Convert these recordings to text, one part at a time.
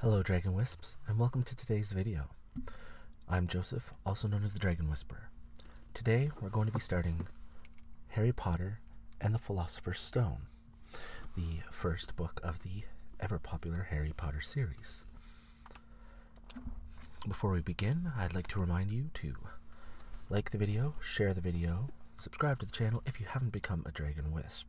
Hello Dragon Wisps, and welcome to today's video. I'm Joseph, also known as the Dragon Whisperer. Today we're going to be starting Harry Potter and the Philosopher's Stone, the first book of the ever-popular Harry Potter series. Before we begin, I'd like to remind you to like the video, share the video, subscribe to the channel if you haven't become a Dragon Wisp.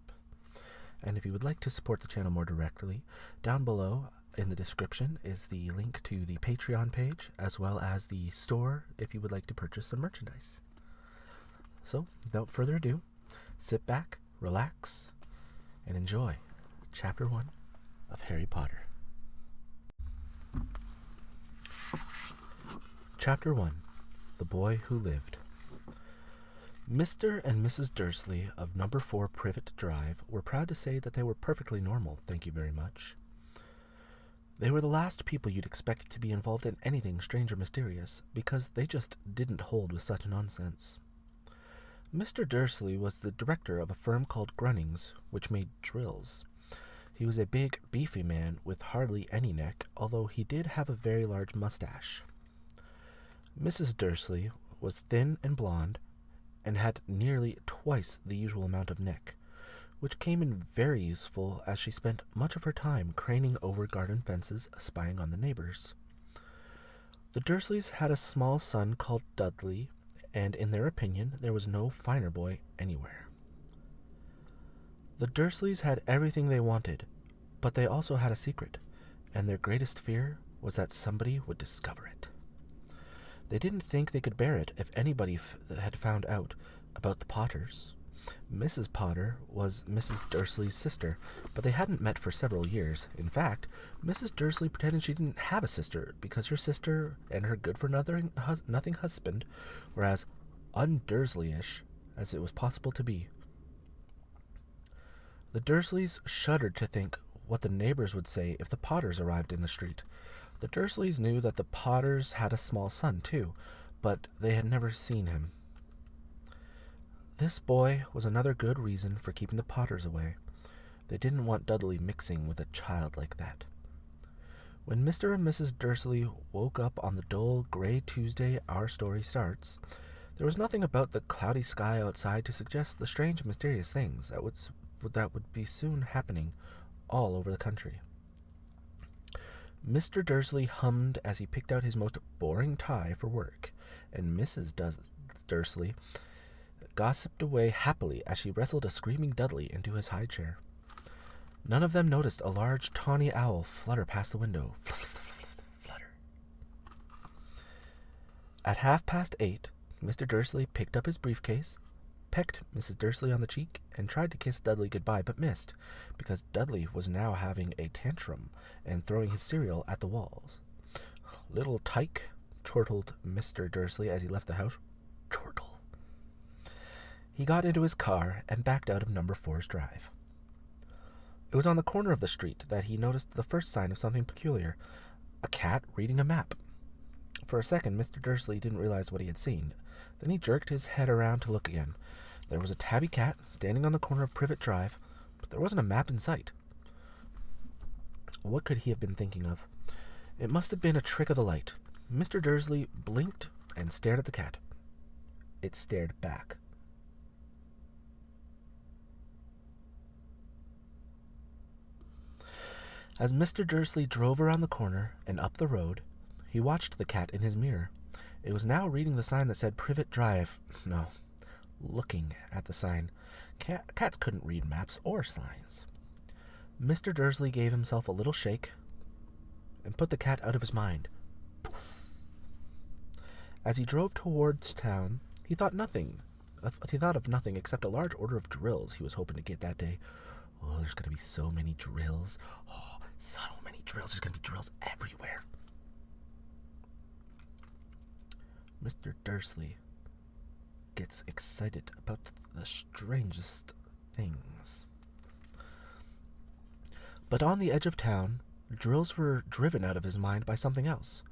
And if you would like to support the channel more directly, down below in the description is the link to the Patreon page, as well as the store if you would like to purchase some merchandise. So, without further ado, sit back, relax, and enjoy Chapter 1 of Harry Potter. Chapter 1, The Boy Who Lived. Mr. and Mrs. Dursley of No. 4 Privet Drive were proud to say that they were perfectly normal, thank you very much. They were the last people you'd expect to be involved in anything strange or mysterious, because they just didn't hold with such nonsense. Mr. Dursley was the director of a firm called Grunnings, which made drills. He was a big, beefy man with hardly any neck, although he did have a very large mustache. Mrs. Dursley was thin and blonde, and had nearly twice the usual amount of neck, which came in very useful as she spent much of her time craning over garden fences, spying on the neighbors. The Dursleys had a small son called Dudley, and in their opinion there was no finer boy anywhere. The Dursleys had everything they wanted, but they also had a secret, and their greatest fear was that somebody would discover it. They didn't think they could bear it if anybody had found out about the Potters. Mrs. Potter was Mrs. Dursley's sister, but they hadn't met for several years. In fact, Mrs. Dursley pretended she didn't have a sister because her sister and her good-for-nothing husband were as un-Dursleyish as it was possible to be. The Dursleys shuddered to think what the neighbors would say if the Potters arrived in the street. The Dursleys knew that the Potters had a small son, too, but they had never seen him. This boy was another good reason for keeping the Potters away. They didn't want Dudley mixing with a child like that. When Mr. and Mrs. Dursley woke up on the dull, gray Tuesday our story starts, there was nothing about the cloudy sky outside to suggest the strange, mysterious things that would be soon happening all over the country. Mr. Dursley hummed as he picked out his most boring tie for work, and Mrs. Dursley gossiped away happily as she wrestled a screaming Dudley into his high chair. None of them noticed a large tawny owl flutter past the window. Flutter. At 8:30, Mr. Dursley picked up his briefcase, pecked Mrs. Dursley on the cheek, and tried to kiss Dudley goodbye, but missed, because Dudley was now having a tantrum and throwing his cereal at the walls. "Little tyke," chortled Mr. Dursley as he left the house. Chortle. He got into his car and backed out of No. 4's drive. It was on the corner of the street that he noticed the first sign of something peculiar: a cat reading a map. For a second, Mr. Dursley didn't realize what he had seen. Then he jerked his head around to look again. There was a tabby cat standing on the corner of Privet Drive, but there wasn't a map in sight. What could he have been thinking of? It must have been a trick of the light. Mr. Dursley blinked and stared at the cat. It stared back. As Mr. Dursley drove around the corner and up the road, he watched the cat in his mirror. It was now reading the sign that said Privet Drive. No, looking at the sign. Cats couldn't read maps or signs. Mr. Dursley gave himself a little shake and put the cat out of his mind. Poof. As he drove towards town, he thought of nothing except a large order of drills he was hoping to get that day. Oh, there's going to be so many drills. Oh, so many drills. There's going to be drills everywhere. Mr. Dursley gets excited about the strangest things. But on the edge of town, drills were driven out of his mind by something else.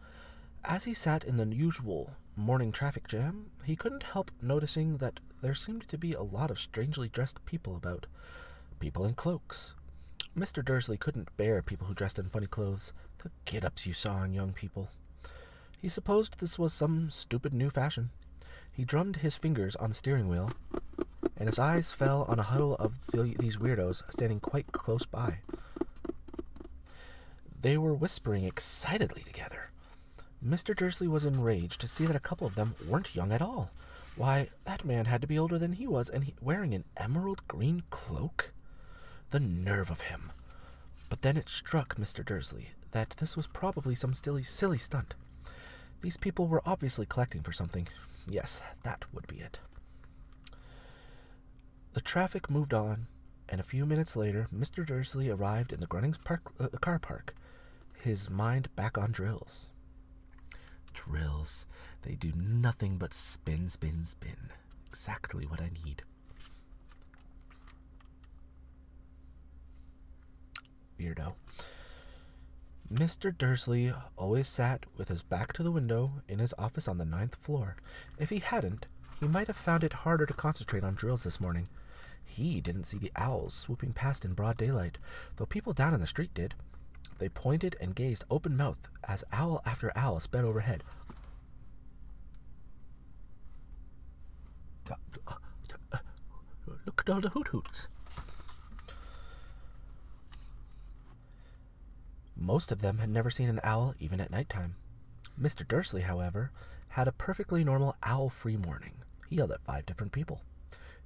As he sat in the usual morning traffic jam, he couldn't help noticing that there seemed to be a lot of strangely dressed people about. People in cloaks, Mr. Dursley couldn't bear people who dressed in funny clothes, the get-ups you saw in young people. He supposed this was some stupid new fashion. He drummed his fingers on the steering wheel, and his eyes fell on a huddle of these weirdos standing quite close by. They were whispering excitedly together. Mr. Dursley was enraged to see that a couple of them weren't young at all. Why, that man had to be older than he was, and wearing an emerald green cloak? The nerve of him! But then it struck Mr. Dursley that this was probably some silly stunt. These people were obviously collecting for something. Yes, that would be it. The traffic moved on, and a few minutes later, Mr. Dursley arrived in the Grunnings car park, his mind back on drills. Drills. They do nothing but spin, spin, spin. Exactly what I need. Weirdo. Mr. Dursley always sat with his back to the window in his office on the 9th floor. If he hadn't, he might have found it harder to concentrate on drills this morning. He didn't see the owls swooping past in broad daylight, though people down in the street did. They pointed and gazed open-mouthed as owl after owl sped overhead. Look at all the hoot-hoots. Most of them had never seen an owl even at nighttime. Mr. Dursley, however, had a perfectly normal owl-free morning. He yelled at 5 different people.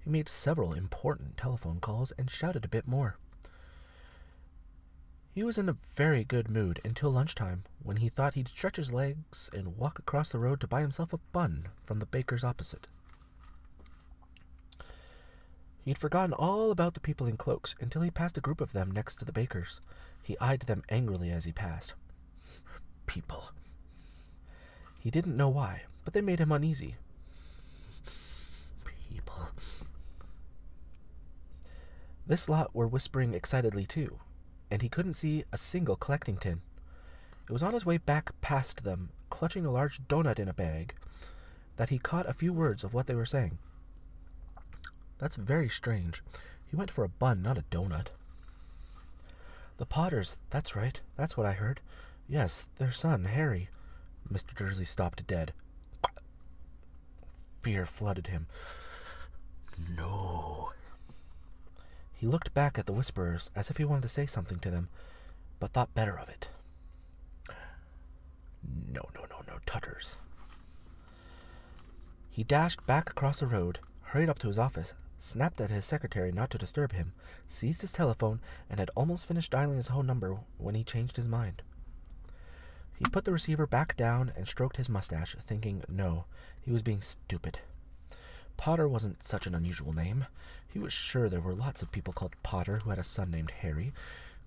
He made several important telephone calls and shouted a bit more. He was in a very good mood until lunchtime, when he thought he'd stretch his legs and walk across the road to buy himself a bun from the baker's opposite. He'd forgotten all about the people in cloaks until he passed a group of them next to the baker's. He eyed them angrily as he passed. People. He didn't know why, but they made him uneasy. People. This lot were whispering excitedly too, and he couldn't see a single collecting tin. It was on his way back past them, clutching a large donut in a bag, that he caught a few words of what they were saying. That's very strange. He went for a bun, not a donut. The Potters, that's right, that's what I heard. Yes, their son, Harry. Mr. Dursley stopped dead. Fear flooded him. No. He looked back at the whisperers as if he wanted to say something to them, but thought better of it. No, Tutters. He dashed back across the road, hurried up to his office, snapped at his secretary not to disturb him, seized his telephone, and had almost finished dialing his home number when he changed his mind. He put the receiver back down and stroked his mustache, thinking, no, he was being stupid. Potter wasn't such an unusual name. He was sure there were lots of people called Potter who had a son named Harry.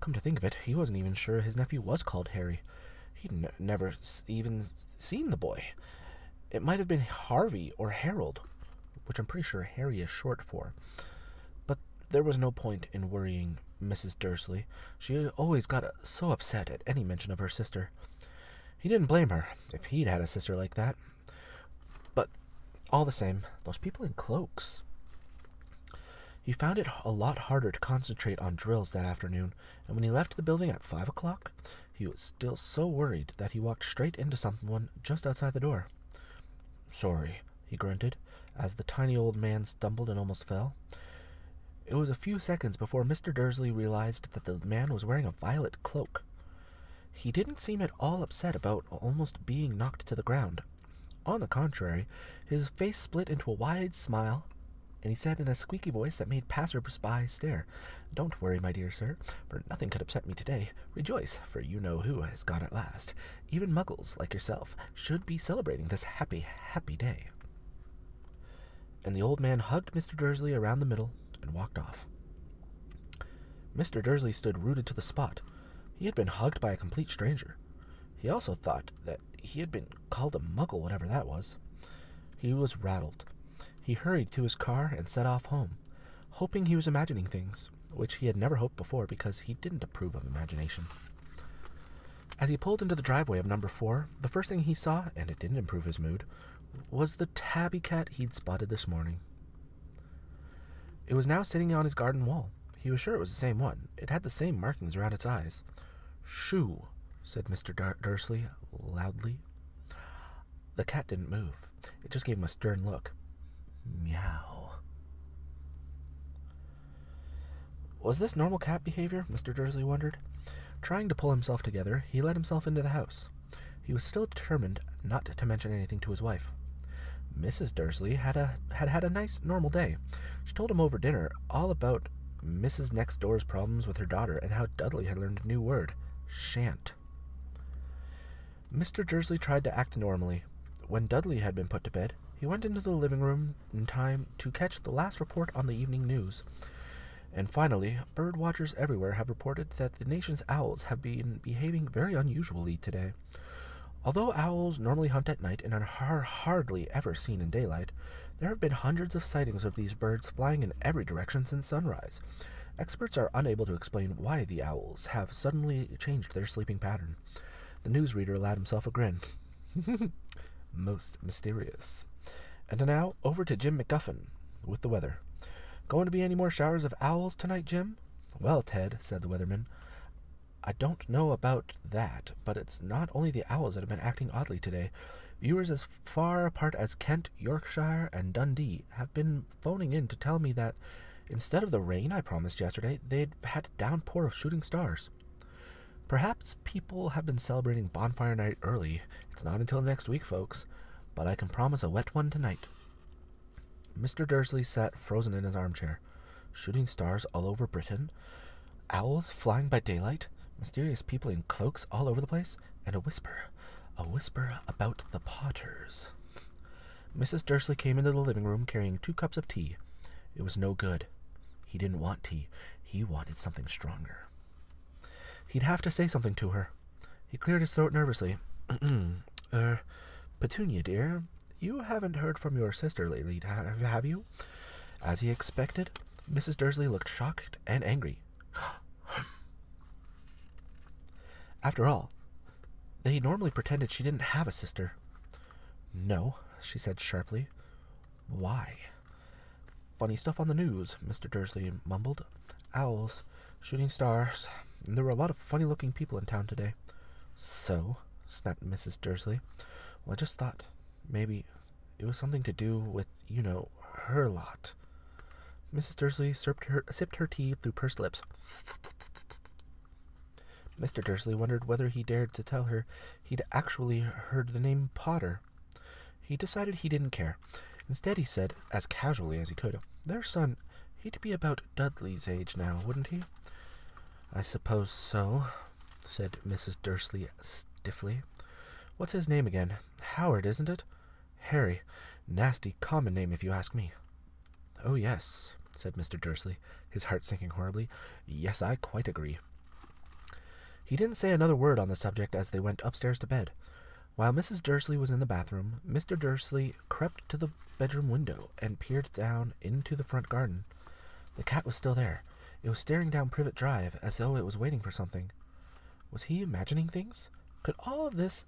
Come to think of it, he wasn't even sure his nephew was called Harry. He'd never even seen the boy. It might have been Harvey or Harold, which I'm pretty sure Harry is short for. But there was no point in worrying Mrs. Dursley. She always got so upset at any mention of her sister. He didn't blame her if he'd had a sister like that. But all the same, those people in cloaks. He found it a lot harder to concentrate on drills that afternoon, and when he left the building at 5 o'clock, he was still so worried that he walked straight into someone just outside the door. Sorry, he grunted, as the tiny old man stumbled and almost fell. It was a few seconds before Mr. Dursley realized that the man was wearing a violet cloak. He didn't seem at all upset about almost being knocked to the ground. On the contrary, his face split into a wide smile, and he said in a squeaky voice that made passers-by stare, "Don't worry, my dear sir, for nothing could upset me today. Rejoice, for you know who has gone at last. Even muggles, like yourself, should be celebrating this happy, happy day." And the old man hugged Mr. Dursley around the middle and walked off. Mr. Dursley stood rooted to the spot. He had been hugged by a complete stranger. He also thought that he had been called a muggle, whatever that was. He was rattled. He hurried to his car and set off home, hoping he was imagining things, which he had never hoped before because he didn't approve of imagination. As he pulled into the driveway of number 4, the first thing he saw, and it didn't improve his mood, was the tabby cat he'd spotted this morning. It was now sitting on his garden wall. He was sure it was the same one. It had the same markings around its eyes. "Shoo," said Mr. Dursley loudly. The cat didn't move. It just gave him a stern look. Meow. Was this normal cat behavior? Mr. Dursley wondered. Trying to pull himself together, he let himself into the house. He was still determined not to mention anything to his wife. Mrs. Dursley had had a nice, normal day. She told him over dinner all about Mrs. Next Door's problems with her daughter and how Dudley had learned a new word, shan't. Mr. Dursley tried to act normally. When Dudley had been put to bed, he went into the living room in time to catch the last report on the evening news. And finally, bird watchers everywhere have reported that the nation's owls have been behaving very unusually today. Although owls normally hunt at night and are hardly ever seen in daylight, there have been hundreds of sightings of these birds flying in every direction since sunrise. Experts are unable to explain why the owls have suddenly changed their sleeping pattern. The newsreader allowed himself a grin. Most mysterious. And now, over to Jim McGuffin with the weather. Going to be any more showers of owls tonight, Jim? Well, Ted, said the weatherman, I don't know about that, but it's not only the owls that have been acting oddly today. Viewers as far apart as Kent, Yorkshire, and Dundee have been phoning in to tell me that instead of the rain I promised yesterday, they'd had a downpour of shooting stars. Perhaps people have been celebrating bonfire night early. It's not until next week, folks, but I can promise a wet one tonight. Mr. Dursley sat frozen in his armchair. Shooting stars all over Britain, owls flying by daylight, mysterious people in cloaks all over the place, and a whisper about the Potters. Mrs. Dursley came into the living room carrying 2 cups of tea. It was no good. He didn't want tea. He wanted something stronger. He'd have to say something to her. He cleared his throat nervously. Petunia, dear, you haven't heard from your sister lately, have you? As he expected, Mrs. Dursley looked shocked and angry. After all, they normally pretended she didn't have a sister. No, she said sharply. Why? Funny stuff on the news, Mr. Dursley mumbled. Owls, shooting stars. There were a lot of funny-looking people in town today. So, snapped Mrs. Dursley. Well, I just thought maybe it was something to do with, her lot. Mrs. Dursley sipped her tea through pursed lips. Mr. Dursley wondered whether he dared to tell her he'd actually heard the name Potter. He decided he didn't care. Instead, he said, as casually as he could, their son, he'd be about Dudley's age now, wouldn't he? I suppose so, said Mrs. Dursley stiffly. What's his name again? Howard, isn't it? Harry. Nasty common name, if you ask me. Oh, yes, said Mr. Dursley, his heart sinking horribly. Yes, I quite agree. He didn't say another word on the subject as they went upstairs to bed. While Mrs. Dursley was in the bathroom, Mr. Dursley crept to the bedroom window and peered down into the front garden. The cat was still there. It was staring down Privet Drive as though it was waiting for something. Was he imagining things? Could all of this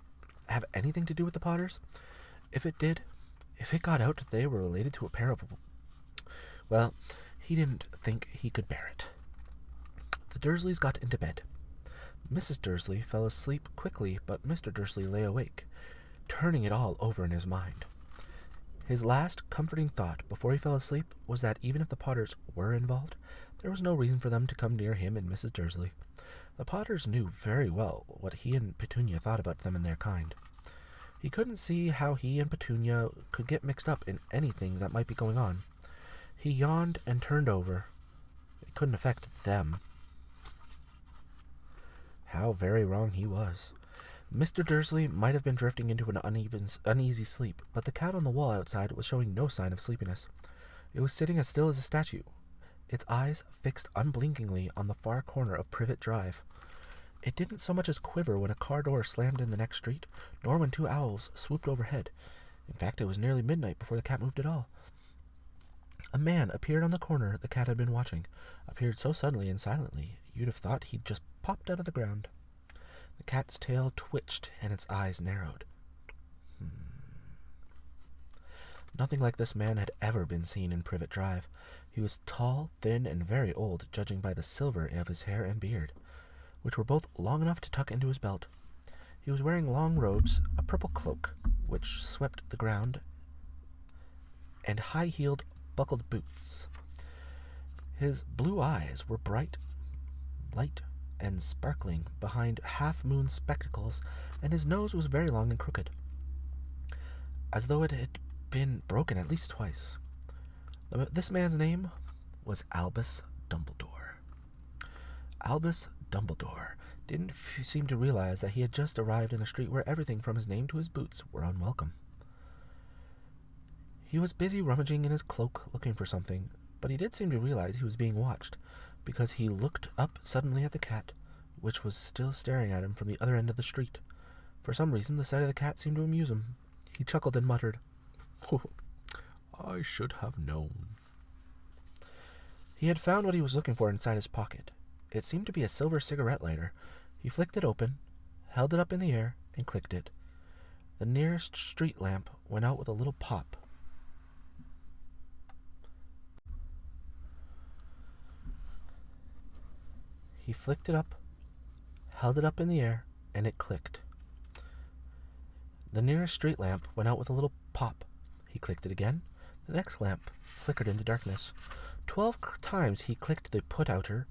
have anything to do with the Potters? If it did, if it got out that they were related to a pair of... Well, he didn't think he could bear it. The Dursleys got into bed. Mrs. Dursley fell asleep quickly, but Mr. Dursley lay awake, turning it all over in his mind. His last comforting thought before he fell asleep was that even if the Potters were involved, there was no reason for them to come near him and Mrs. Dursley. The Potters knew very well what he and Petunia thought about them and their kind. He couldn't see how he and Petunia could get mixed up in anything that might be going on. He yawned and turned over. It couldn't affect them. How very wrong he was. Mr. Dursley might have been drifting into an uneasy sleep, but the cat on the wall outside was showing no sign of sleepiness. It was sitting as still as a statue, its eyes fixed unblinkingly on the far corner of Privet Drive. It didn't so much as quiver when a car door slammed in the next street, nor when 2 owls swooped overhead. In fact, it was nearly midnight before the cat moved at all. A man appeared on the corner the cat had been watching, appeared so suddenly and silently, you'd have thought he'd just popped out of the ground. The cat's tail twitched and its eyes narrowed. Nothing like this man had ever been seen in Privet Drive. He was tall, thin, and very old, judging by the silver of his hair and beard, which were both long enough to tuck into his belt. He was wearing long robes, a purple cloak, which swept the ground, and high-heeled, buckled boots. His blue eyes were bright, light, and sparkling behind half-moon spectacles, and his nose was very long and crooked, as though it had been broken at least twice. This man's name was Albus Dumbledore. Albus Dumbledore didn't seem to realize that he had just arrived in a street where everything from his name to his boots were unwelcome. He was busy rummaging in his cloak looking for something, but he did seem to realize he was being watched, because he looked up suddenly at the cat, which was still staring at him from the other end of the street. For some reason, the sight of the cat seemed to amuse him. He chuckled and muttered, "Oh, I should have known." He had found what he was looking for inside his pocket. It seemed to be a silver cigarette lighter. He flicked it open, held it up in the air, and clicked it. The nearest street lamp went out with a little pop. He flicked it up, held it up in the air, and it clicked. The nearest street lamp went out with a little pop. He clicked it again. The next lamp flickered into darkness. 12 times he clicked the put-outer,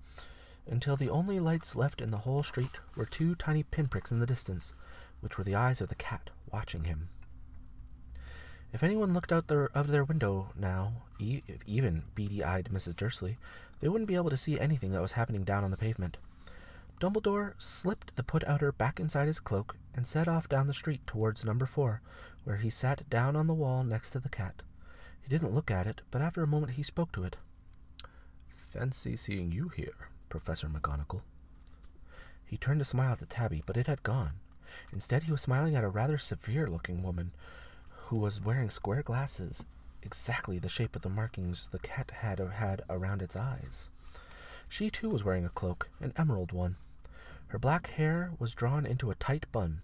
until the only lights left in the whole street were 2 tiny pinpricks in the distance, which were the eyes of the cat watching him. If anyone looked out of their window now, even beady-eyed Mrs. Dursley, they wouldn't be able to see anything that was happening down on the pavement. Dumbledore slipped the put-outer back inside his cloak and set off down the street towards number 4, where he sat down on the wall next to the cat. He didn't look at it, but after a moment he spoke to it. "Fancy seeing you here, Professor McGonagall." He turned to smile at the tabby, but it had gone. Instead, he was smiling at a rather severe-looking woman who was wearing square glasses, exactly the shape of the markings the cat had around its eyes. She, too, was wearing a cloak, an emerald one. Her black hair was drawn into a tight bun.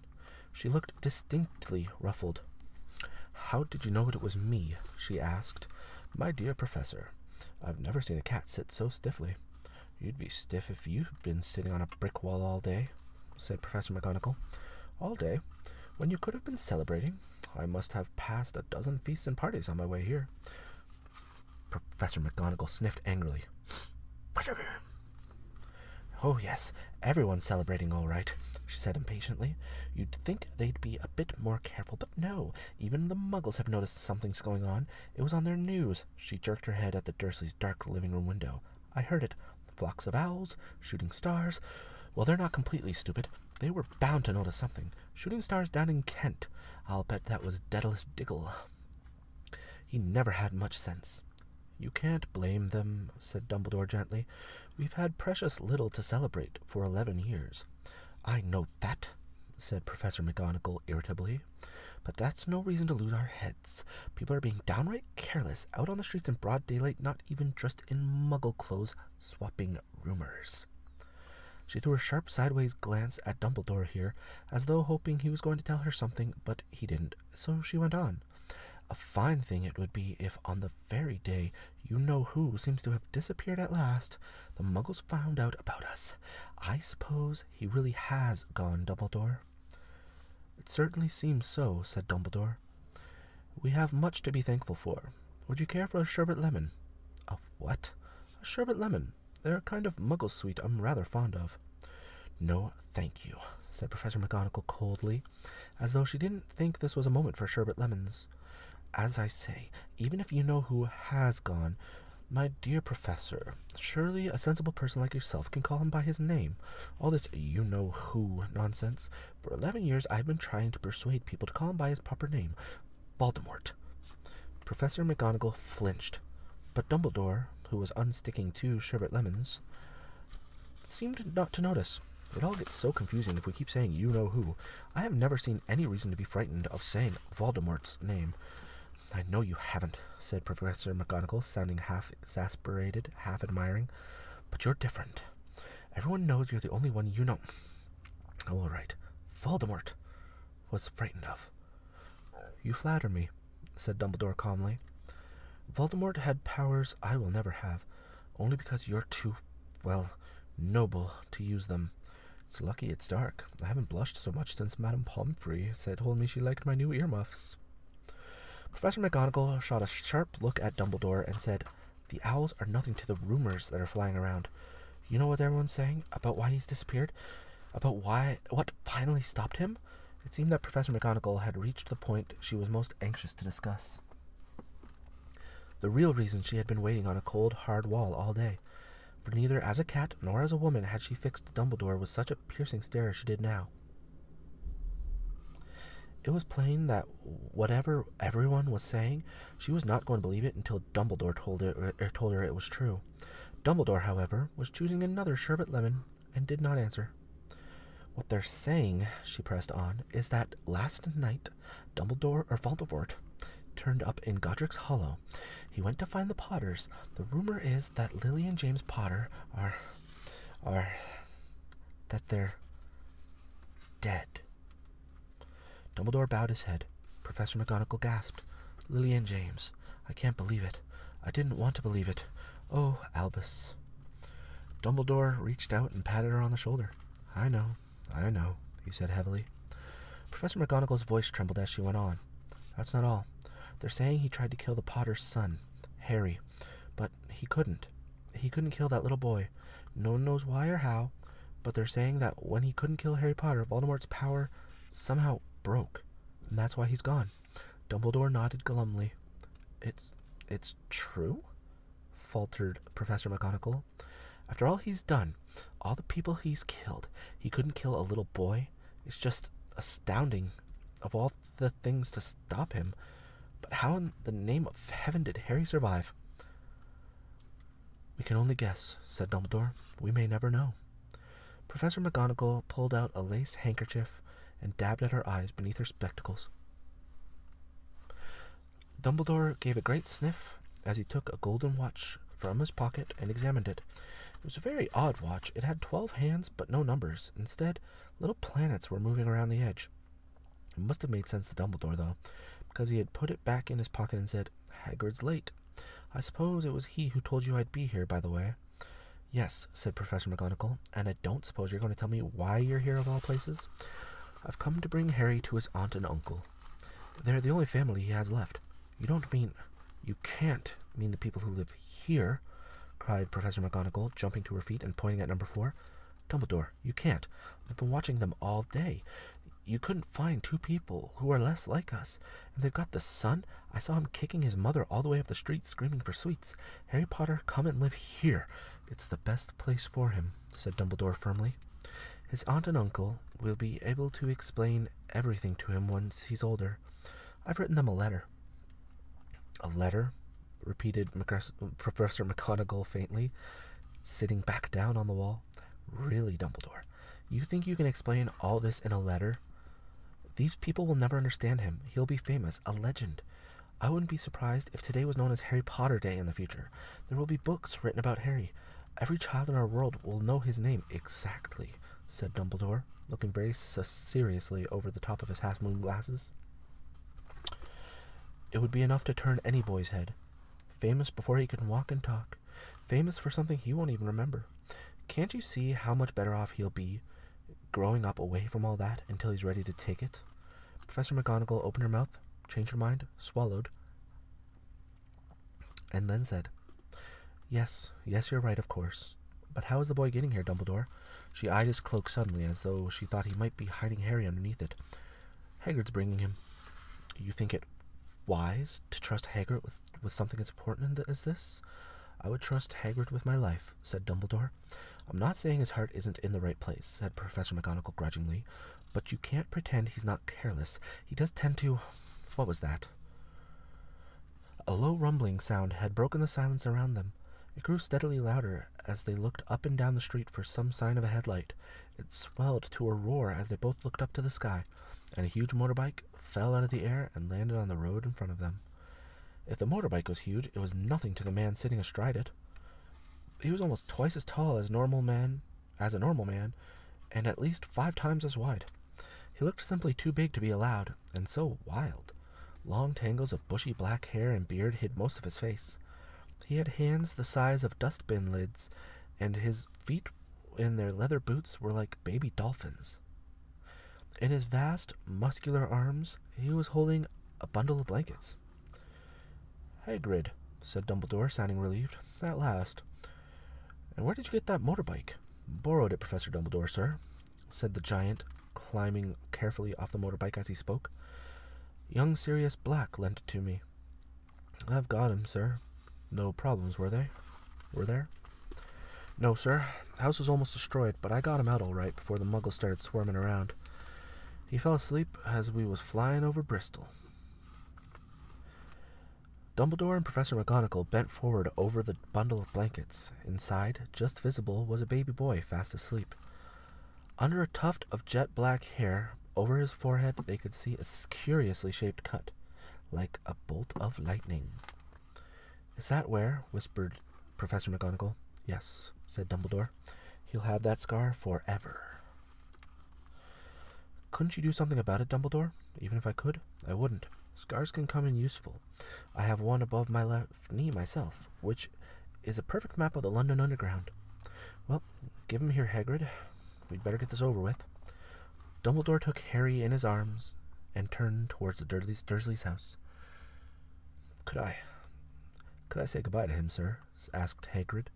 She looked distinctly ruffled. "How did you know it was me?" she asked. "My dear Professor, I've never seen a cat sit so stiffly." "You'd be stiff if you'd been sitting on a brick wall all day," said Professor McGonagall. "All day? When you could have been celebrating. I must have passed a dozen feasts and parties on my way here." Professor McGonagall sniffed angrily. "Oh, yes, everyone's celebrating all right," she said impatiently. "You'd think they'd be a bit more careful, but no. Even the Muggles have noticed something's going on. It was on their news." She jerked her head at the Dursleys' dark living-room window. "I heard it. Flocks of owls, shooting stars. Well, they're not completely stupid. They were bound to notice something. Shooting stars down in Kent. I'll bet that was Daedalus Diggle. He never had much sense." "You can't blame them," said Dumbledore gently. "We've had precious little to celebrate for 11 years. "I know that," said Professor McGonagall irritably. "But that's no reason to lose our heads. People are being downright careless, out on the streets in broad daylight, not even dressed in Muggle clothes, swapping rumors." She threw a sharp sideways glance at Dumbledore here, as though hoping he was going to tell her something, but he didn't, so she went on. "A fine thing it would be if, on the very day you-know-who seems to have disappeared at last, the Muggles found out about us. I suppose he really has gone, Dumbledore." "It certainly seems so," said Dumbledore. "We have much to be thankful for. Would you care for a sherbet lemon?" "A what?" "A sherbet lemon. They're a kind of Muggle sweet I'm rather fond of." "No, thank you," said Professor McGonagall coldly, as though she didn't think this was a moment for sherbet lemons. "As I say, even if you know who has gone, my dear Professor, surely a sensible person like yourself can call him by his name. All this you-know-who nonsense. For 11 years I've been trying to persuade people to call him by his proper name, Voldemort." Professor McGonagall flinched, but Dumbledore, who was unsticking 2 sherbet lemons, seemed not to notice. "It all gets so confusing if we keep saying you-know-who. I have never seen any reason to be frightened of saying Voldemort's name." "I know you haven't," said Professor McGonagall, sounding half exasperated, half admiring. "But you're different. Everyone knows you're the only one you know. All right, Voldemort was frightened of." "You flatter me," said Dumbledore calmly. Voldemort had powers I will never have, only because you're too, well, noble to use them. It's lucky it's dark. I haven't blushed so much since Madame Pomfrey told me she liked my new earmuffs. Professor McGonagall shot a sharp look at Dumbledore and said, "The owls are nothing to the rumors that are flying around. You know what everyone's saying about why he's disappeared? About what finally stopped him?" It seemed that Professor McGonagall had reached the point she was most anxious to discuss. The real reason she had been waiting on a cold, hard wall all day. For neither as a cat nor as a woman had she fixed Dumbledore with such a piercing stare as she did now. It was plain that whatever everyone was saying, she was not going to believe it until Dumbledore told her it was true. Dumbledore, however, was choosing another sherbet lemon and did not answer. "What they're saying," she pressed on, "is that last night Voldemort turned up in Godric's Hollow. He went to find the Potters. The rumor is that Lily and James Potter are that they're dead." Dumbledore bowed his head. Professor McGonagall gasped. "Lily and James. I can't believe it. I didn't want to believe it. Oh, Albus." Dumbledore reached out and patted her on the shoulder. I know, he said heavily. Professor McGonagall's voice trembled as she went on. "That's not all. They're saying he tried to kill the Potter's son, Harry, but he couldn't. He couldn't kill that little boy. No one knows why or how, but they're saying that when he couldn't kill Harry Potter, Voldemort's power somehow broke, and that's why he's gone." Dumbledore nodded glumly. It's true?" faltered Professor McGonagall. "After all he's done, all the people he's killed, he couldn't kill a little boy? It's just astounding, of all the things to stop him. But how in the name of heaven did Harry survive?" "We can only guess," said Dumbledore. "We may never know." Professor McGonagall pulled out a lace handkerchief and dabbed at her eyes beneath her spectacles. Dumbledore gave a great sniff as he took a golden watch from his pocket and examined it. It was a very odd watch. It had 12 hands, but no numbers. Instead, little planets were moving around the edge. It must have made sense to Dumbledore, though, because he had put it back in his pocket and said, "Hagrid's late. I suppose it was he who told you I'd be here, by the way." "Yes," said Professor McGonagall, "and I don't suppose you're going to tell me why you're here of all places." "I've come to bring Harry to his aunt and uncle. They're the only family he has left." You can't mean the people who live here," cried Professor McGonagall, jumping to her feet and pointing at number 4. "Dumbledore, you can't. I've been watching them all day. You couldn't find two people who are less like us. And they've got the son. I saw him kicking his mother all the way up the street, screaming for sweets. Harry Potter, come and live here. It's the best place for him," said Dumbledore firmly. "His aunt and uncle will be able to explain everything to him once he's older. I've written them a letter." "A letter?" repeated Professor McGonagall faintly, sitting back down on the wall. "Really, Dumbledore, you think you can explain all this in a letter? These people will never understand him. He'll be famous, a legend. I wouldn't be surprised if today was known as Harry Potter Day in the future. There will be books written about Harry. Every child in our world will know his name." "Exactly," said Dumbledore, looking very seriously over the top of his half-moon glasses. "It would be enough to turn any boy's head. Famous before he can walk and talk. Famous for something he won't even remember. Can't you see how much better off he'll be growing up away from all that until he's ready to take it?" Professor McGonagall opened her mouth, changed her mind, swallowed, and then said, Yes, you're right, of course. But how is the boy getting here, Dumbledore?" She eyed his cloak suddenly, as though she thought he might be hiding Harry underneath it. "Hagrid's bringing him." "You think it wise to trust Hagrid with something as important as this?" "I would trust Hagrid with my life," said Dumbledore. "I'm not saying his heart isn't in the right place," said Professor McGonagall grudgingly, "but you can't pretend he's not careless. He does tend to... What was that?" A low rumbling sound had broken the silence around them. It grew steadily louder as they looked up and down the street for some sign of a headlight. It swelled to a roar as they both looked up to the sky, and a huge motorbike fell out of the air and landed on the road in front of them. If the motorbike was huge, it was nothing to the man sitting astride it. He was almost twice as tall as a normal man, and at least 5 times as wide. He looked simply too big to be allowed, and so wild. Long tangles of bushy black hair and beard hid most of his face. He had hands the size of dustbin lids, and his feet in their leather boots were like baby dolphins. In his vast, muscular arms, he was holding a bundle of blankets. "Hagrid," said Dumbledore, sounding relieved. "At last. And where did you get that motorbike?" "Borrowed it, Professor Dumbledore, sir," said the giant, climbing carefully off the motorbike as he spoke. "Young Sirius Black lent it to me." "I've got him, sir. No problems, were there?" "No, sir. House was almost destroyed, but I got him out all right before the muggles started swarming around. He fell asleep as we was flying over Bristol." Dumbledore and Professor McGonagall bent forward over the bundle of blankets. Inside, just visible, was a baby boy fast asleep. Under a tuft of jet black hair over his forehead, they could see a curiously shaped cut, like a bolt of lightning. "Is that where?" whispered Professor McGonagall. "Yes," said Dumbledore. "He'll have that scar forever." "Couldn't you do something about it, Dumbledore?" "Even if I could, I wouldn't. Scars can come in useful. I have one above my left knee myself, which is a perfect map of the London Underground. Well, give him here, Hagrid. We'd better get this over with." Dumbledore took Harry in his arms and turned towards the Dursleys' house. Could I say goodbye to him, sir?" asked Hagrid.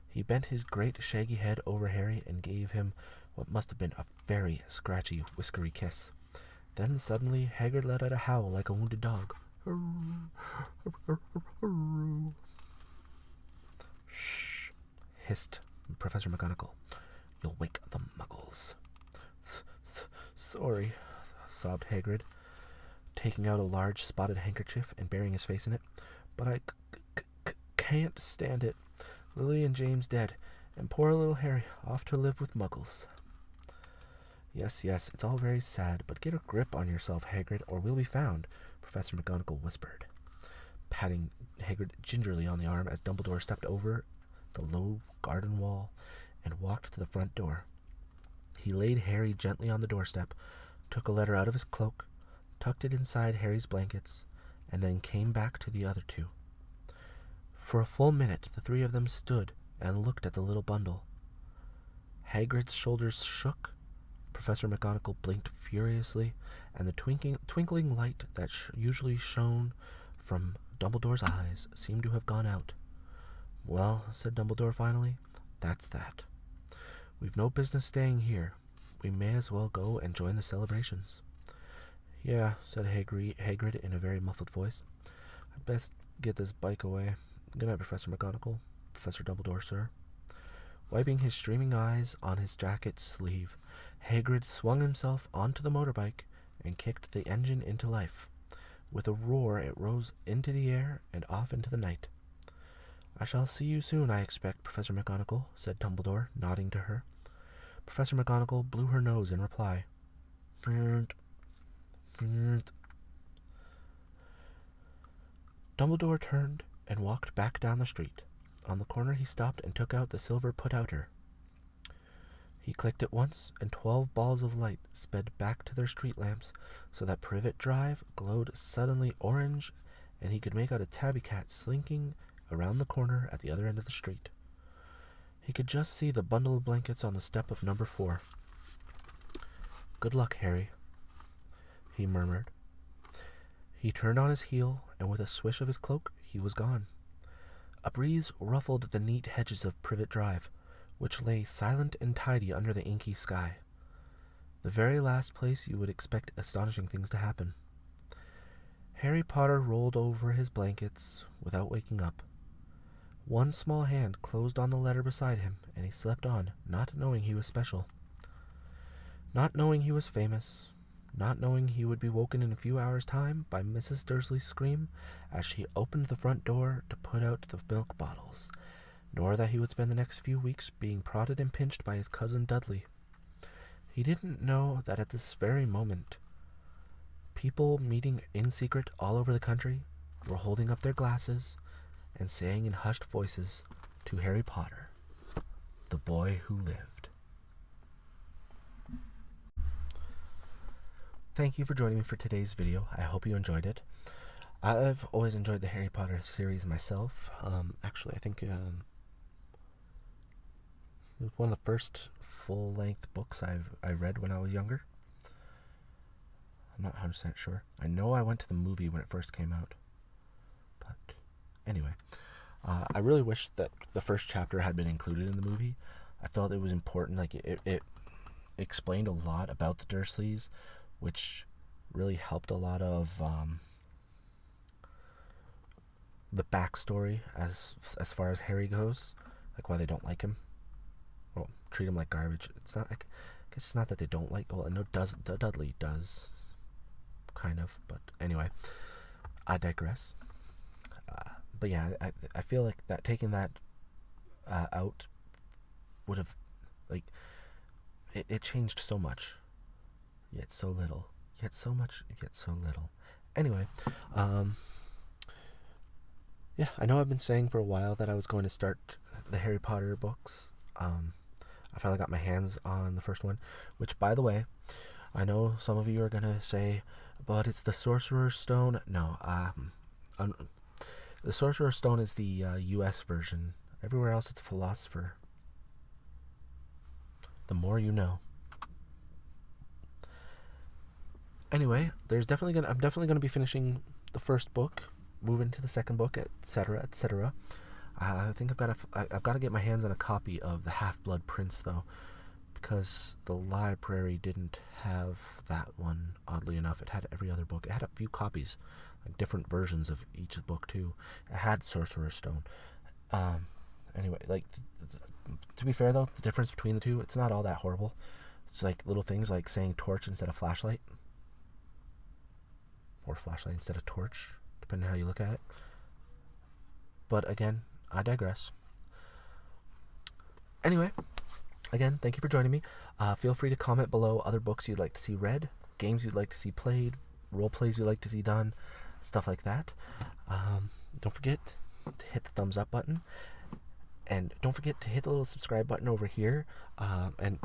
He bent his great shaggy head over Harry and gave him what must have been a very scratchy, whiskery kiss. Then suddenly Hagrid let out a howl like a wounded dog. "Shh," hissed Professor McGonagall. "You'll wake the muggles." Sorry," sobbed Hagrid, taking out a large spotted handkerchief and burying his face in it. "But I can't stand it. Lily and James dead, and poor little Harry off to live with muggles." Yes, it's all very sad, but get a grip on yourself, Hagrid, or we'll be found," Professor McGonagall whispered, patting Hagrid gingerly on the arm as Dumbledore stepped over the low garden wall and walked to the front door. He laid Harry gently on the doorstep, took a letter out of his cloak, tucked it inside Harry's blankets, and then came back to the other two. For a full minute the three of them stood and looked at the little bundle. Hagrid's shoulders shook, Professor McGonagall blinked furiously, and the twinkling light that usually shone from Dumbledore's eyes seemed to have gone out. "Well," said Dumbledore finally, "that's that. We've no business staying here. We may as well go and join the celebrations." "Yeah," said Hagrid in a very muffled voice. "I'd best get this bike away. Good night, Professor McGonagall." "Professor Dumbledore, sir." Wiping his streaming eyes on his jacket sleeve, Hagrid swung himself onto the motorbike and kicked the engine into life. With a roar, it rose into the air and off into the night. "I shall see you soon, I expect, Professor McGonagall," said Dumbledore, nodding to her. Professor McGonagall blew her nose in reply. Dumbledore turned and walked back down the street. On the corner he stopped and took out the silver put-outer. He clicked it once, and 12 balls of light sped back to their street lamps, so that Privet Drive glowed suddenly orange, and he could make out a tabby cat slinking around the corner at the other end of the street. He could just see the bundle of blankets on the step of number 4. "Good luck, Harry," he murmured. He turned on his heel, and with a swish of his cloak, he was gone. A breeze ruffled the neat hedges of Privet Drive, which lay silent and tidy under the inky sky. The very last place you would expect astonishing things to happen. Harry Potter rolled over his blankets without waking up. One small hand closed on the letter beside him, and he slept on, not knowing he was special. Not knowing he was famous. Not knowing he would be woken in a few hours' time by Mrs. Dursley's scream as she opened the front door to put out the milk bottles, nor that he would spend the next few weeks being prodded and pinched by his cousin Dudley. He didn't know that at this very moment, people meeting in secret all over the country were holding up their glasses and saying in hushed voices to Harry Potter, "The boy who lived." thank you for joining me for today's video. I hope you enjoyed it. I've always enjoyed the Harry Potter series myself. Actually, I think it was one of the first full-length books I read when I was younger. I'm not 100% sure. I know I went to the movie when it first came out. But anyway, I really wish that the first chapter had been included in the movie. I felt it was important. Like it explained a lot about the Dursleys, which really helped a lot of the backstory as far as Harry goes, like why they don't like him, well, treat him like garbage. It's not like, I guess it's not that they don't like. Well, I know Dudley does, kind of, but anyway, I digress. But yeah, I feel like that taking that out would have, like, it changed so much, yet so little, yet so much, yet so little. Anyway, yeah, I know I've been saying for a while that I was going to start the Harry Potter books. I finally got my hands on the first one, which, by the way, I know some of you are going to say, but it's the Sorcerer's Stone. No, the Sorcerer's Stone is the US version. Everywhere else it's Philosopher. The more you know. Anyway, I'm definitely gonna be finishing the first book, moving to the second book, etc., etc. I think I've got to get my hands on a copy of the Half-Blood Prince, though, because the library didn't have that one. Oddly enough, it had every other book. It had a few copies, like different versions of each book too. It had Sorcerer's Stone. Anyway, like, to be fair though, the difference between the two, it's not all that horrible. It's like little things like saying torch instead of flashlight, or flashlight instead of torch, depending on how you look at it. But again, I digress. Anyway, again, thank you for joining me. Feel free to comment below other books you'd like to see read, games you'd like to see played, role plays you'd like to see done, stuff like that. Don't forget to hit the thumbs up button, and don't forget to hit the little subscribe button over here, and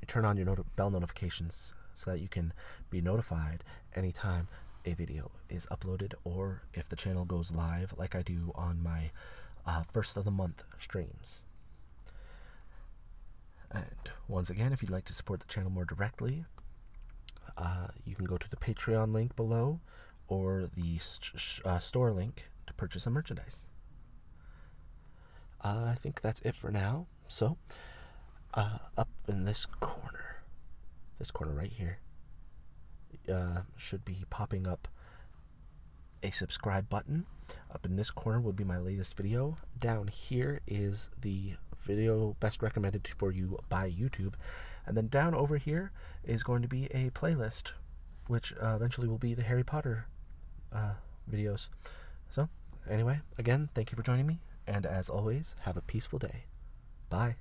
turn on your bell notifications so that you can be notified anytime a video is uploaded, or if the channel goes live, like I do on my first of the month streams. And once again, if you'd like to support the channel more directly, you can go to the Patreon link below, or the store link to purchase some merchandise. I think that's it for now. So, up in this corner right here, should be popping up a subscribe button. Up in this corner will be my latest video. Down here is the video best recommended for you by YouTube. And then down over here is going to be a playlist, which eventually will be the Harry Potter videos. So, anyway, again, thank you for joining me. And as always, have a peaceful day. Bye.